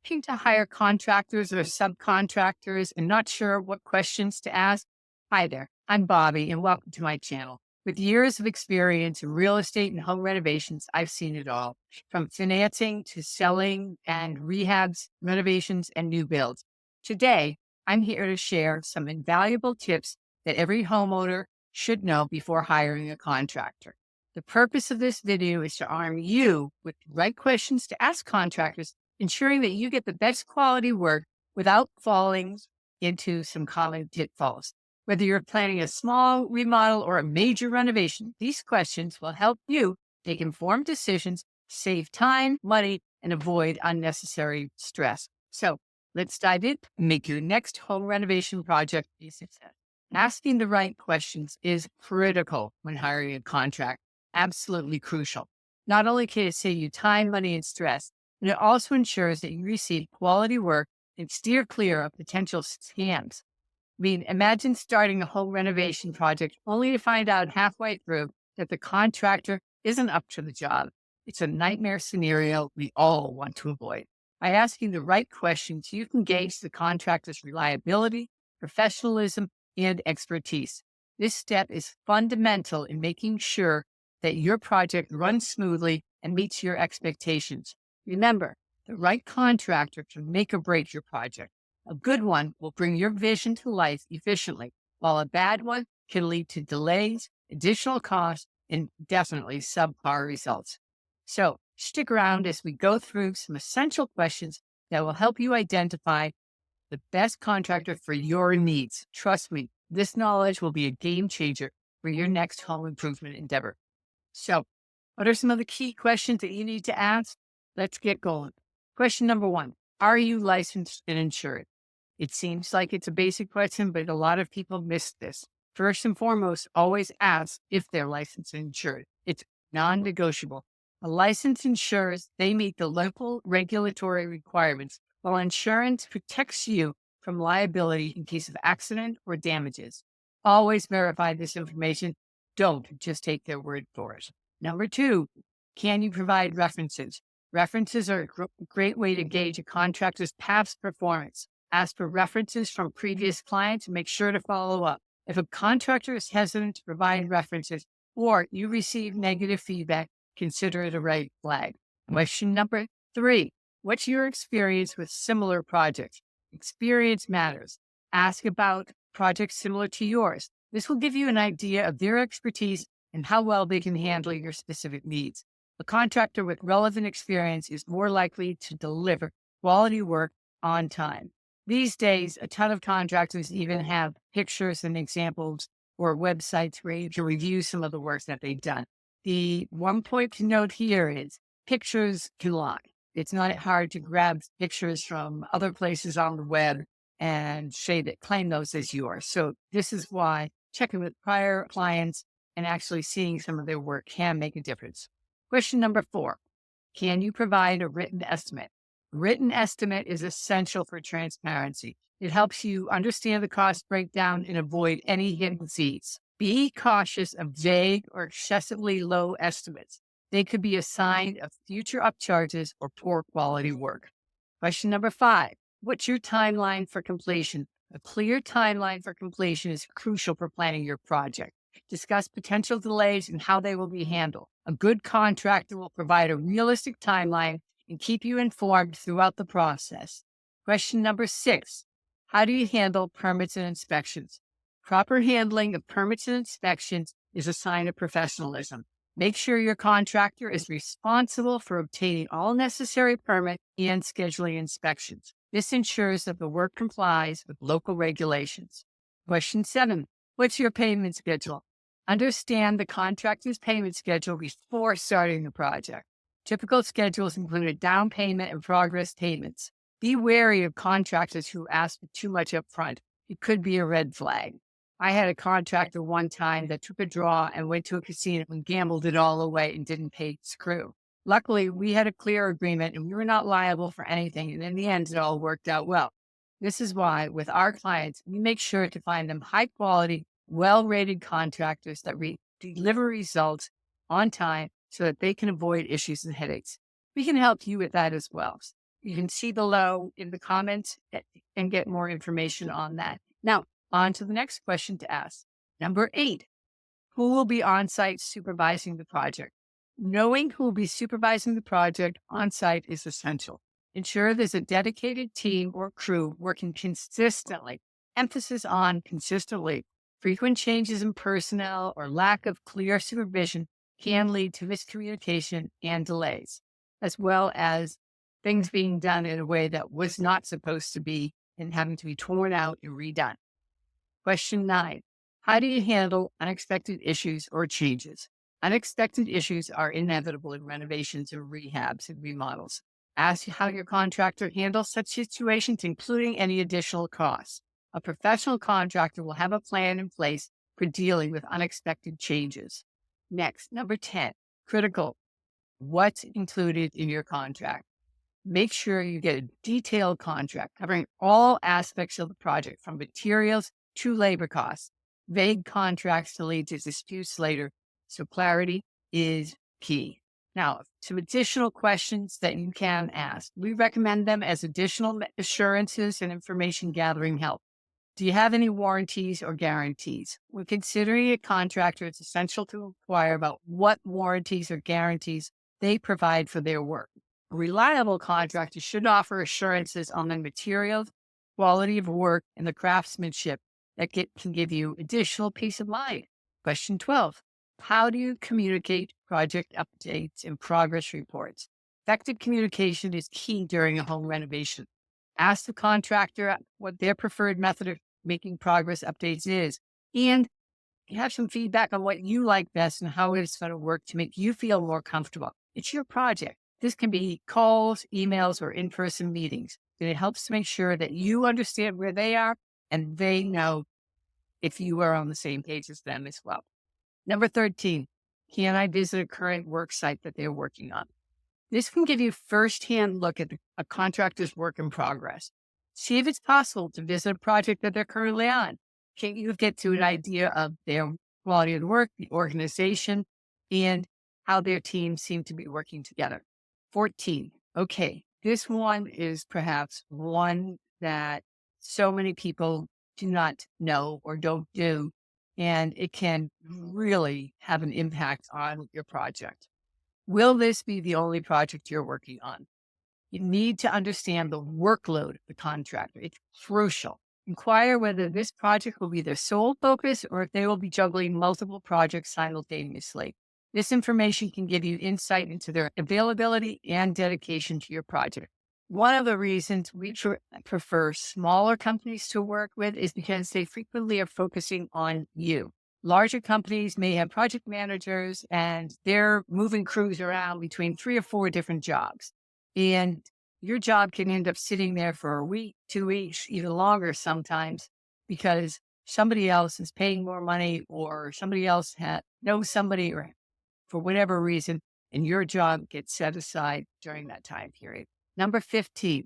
Looking to hire contractors or subcontractors and not sure what questions to ask? Hi there, I'm Bobby and welcome to my channel. With years of experience in real estate and home renovations, I've seen it all, from financing to selling and rehabs, renovations, and new builds. Today, I'm here to share some invaluable tips that every homeowner should know before hiring a contractor. The purpose of this video is to arm you with the right questions to ask contractors, ensuring that you get the best quality work without falling into some common pitfalls. Whether you're planning a small remodel or a major renovation, these questions will help you make informed decisions, save time, money, and avoid unnecessary stress. So let's dive in and make your next home renovation project a success. Asking the right questions is critical when hiring a contractor, absolutely crucial. Not only can it save you time, money, and stress, and it also ensures that you receive quality work and steer clear of potential scams. I mean, imagine starting a home renovation project only to find out halfway through that the contractor isn't up to the job. It's a nightmare scenario we all want to avoid. By asking the right questions, you can gauge the contractor's reliability, professionalism, and expertise. This step is fundamental in making sure that your project runs smoothly and meets your expectations. Remember, the right contractor can make or break your project. A good one will bring your vision to life efficiently, while a bad one can lead to delays, additional costs, and definitely subpar results. So stick around as we go through some essential questions that will help you identify the best contractor for your needs. Trust me, this knowledge will be a game changer for your next home improvement endeavor. So, what are some of the key questions that you need to ask? Let's get going. Question number one, are you licensed and insured? It seems like it's a basic question, but a lot of people miss this. First and foremost, always ask if they're licensed and insured. It's non-negotiable. A license ensures they meet the local regulatory requirements, while insurance protects you from liability in case of accident or damages. Always verify this information. Don't just take their word for it. Number two, can you provide references? References are a great way to gauge a contractor's past performance. Ask for references from previous clients and make sure to follow up. If a contractor is hesitant to provide references or you receive negative feedback, consider it a red flag. Question number three, what's your experience with similar projects? Experience matters. Ask about projects similar to yours. This will give you an idea of their expertise and how well they can handle your specific needs. A contractor with relevant experience is more likely to deliver quality work on time. These days, a ton of contractors even have pictures and examples or websites where you can review some of the work that they've done. The one point to note here is pictures can lie. It's not hard to grab pictures from other places on the web and claim those as yours. So this is why checking with prior clients and actually seeing some of their work can make a difference. Question number four, can you provide a written estimate? Written estimate is essential for transparency. It helps you understand the cost breakdown and avoid any hidden fees. Be cautious of vague or excessively low estimates. They could be a sign of future upcharges or poor quality work. Question number five, what's your timeline for completion? A clear timeline for completion is crucial for planning your project. Discuss potential delays and how they will be handled. A good contractor will provide a realistic timeline and keep you informed throughout the process. Question number six, how do you handle permits and inspections? Proper handling of permits and inspections is a sign of professionalism. Make sure your contractor is responsible for obtaining all necessary permit and scheduling inspections. This ensures that the work complies with local regulations. Question seven, what's your payment schedule? Understand the contractor's payment schedule before starting the project. Typical schedules include a down payment and progress payments. Be wary of contractors who ask for too much upfront. It could be a red flag. I had a contractor one time that took a draw and went to a casino and gambled it all away and didn't pay screw. Luckily, we had a clear agreement and we were not liable for anything. And in the end, it all worked out well. This is why with our clients, we make sure to find them high quality, well-rated contractors that deliver results on time so that they can avoid issues and headaches. We can help you with that as well. You can see below in the comments and get more information on that. Now, on to the next question to ask. Number 8, who will be on site supervising the project? Knowing who will be supervising the project on site is essential. Ensure there's a dedicated team or crew working consistently. Emphasis on consistently. Frequent changes in personnel or lack of clear supervision can lead to miscommunication and delays, as well as things being done in a way that was not supposed to be and having to be torn out and redone. Question 9, how do you handle unexpected issues or changes? Unexpected issues are inevitable in renovations and rehabs and remodels. Ask how your contractor handles such situations, including any additional costs. A professional contractor will have a plan in place for dealing with unexpected changes. Next, number 10, critical. What's included in your contract? Make sure you get a detailed contract covering all aspects of the project, from materials to labor costs. Vague contracts to lead to disputes later, so clarity is key. Now, some additional questions that you can ask. We recommend them as additional assurances and information gathering help. Do you have any warranties or guarantees? When considering a contractor, it's essential to inquire about what warranties or guarantees they provide for their work. A reliable contractor should offer assurances on the materials, quality of work, and the craftsmanship that can give you additional peace of mind. Question 12, how do you communicate project updates and progress reports? Effective communication is key during a home renovation. Ask the contractor what their preferred method of making progress updates is, and have some feedback on what you like best and how it's going to work to make you feel more comfortable. It's your project. This can be calls, emails, or in-person meetings. And it helps to make sure that you understand where they are and they know if you are on the same page as them as well. Number 13, can I visit a current work site that they're working on? This can give you firsthand look at a contractor's work in progress. See if it's possible to visit a project that they're currently on. Can you get to an idea of their quality of work, the organization, and how their teams seem to be working together? 14. Okay, this one is perhaps one that so many people do not know or don't do, and it can really have an impact on your project. Will this be the only project you're working on? You need to understand the workload of the contractor. It's crucial. Inquire whether this project will be their sole focus or if they will be juggling multiple projects simultaneously. This information can give you insight into their availability and dedication to your project. One of the reasons we prefer smaller companies to work with is because they frequently are focusing on you. Larger companies may have project managers and they're moving crews around between 3 or 4 different jobs. And your job can end up sitting there for a week, 2 weeks, even longer sometimes, because somebody else is paying more money or somebody else knows somebody or for whatever reason, and your job gets set aside during that time period. Number 15,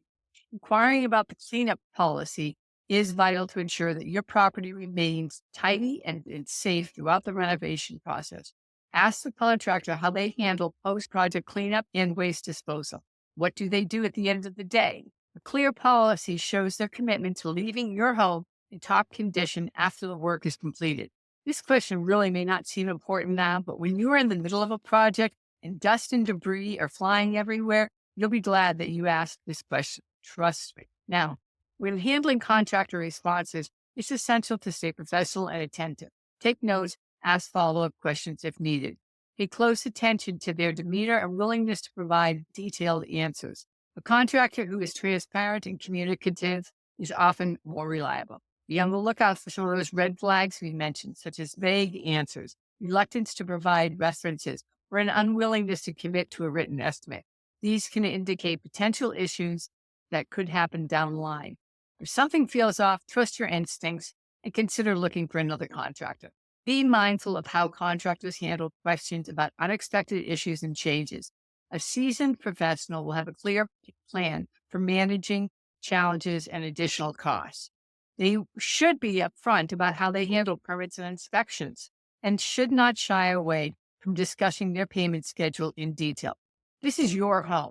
inquiring about the cleanup policy is vital to ensure that your property remains tidy and safe throughout the renovation process. Ask the contractor how they handle post-project cleanup and waste disposal. What do they do at the end of the day? A clear policy shows their commitment to leaving your home in top condition after the work is completed. This question really may not seem important now, but when you are in the middle of a project and dust and debris are flying everywhere, you'll be glad that you asked this question. Trust me. Now, when handling contractor responses, it's essential to stay professional and attentive. Take notes, ask follow-up questions if needed. Pay close attention to their demeanor and willingness to provide detailed answers. A contractor who is transparent and communicative is often more reliable. Be on the lookout for some of those red flags we mentioned, such as vague answers, reluctance to provide references, or an unwillingness to commit to a written estimate. These can indicate potential issues that could happen down the line. If something feels off, trust your instincts and consider looking for another contractor. Be mindful of how contractors handle questions about unexpected issues and changes. A seasoned professional will have a clear plan for managing challenges and additional costs. They should be upfront about how they handle permits and inspections and should not shy away from discussing their payment schedule in detail. This is your home,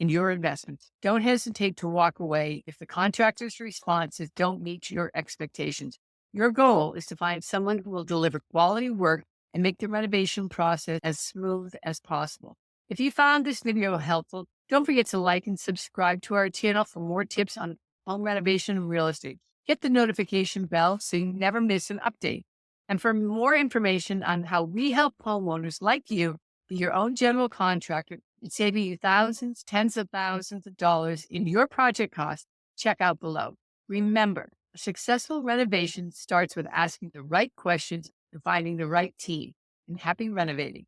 in your investments. Don't hesitate to walk away if the contractor's responses don't meet your expectations. Your goal is to find someone who will deliver quality work and make the renovation process as smooth as possible. If you found this video helpful, don't forget to like and subscribe to our channel for more tips on home renovation and real estate. Hit the notification bell so you never miss an update. And for more information on how we help homeowners like you be your own general contractor and saving you thousands, tens of thousands of dollars in your project costs, check out below. Remember, a successful renovation starts with asking the right questions and finding the right team. And happy renovating.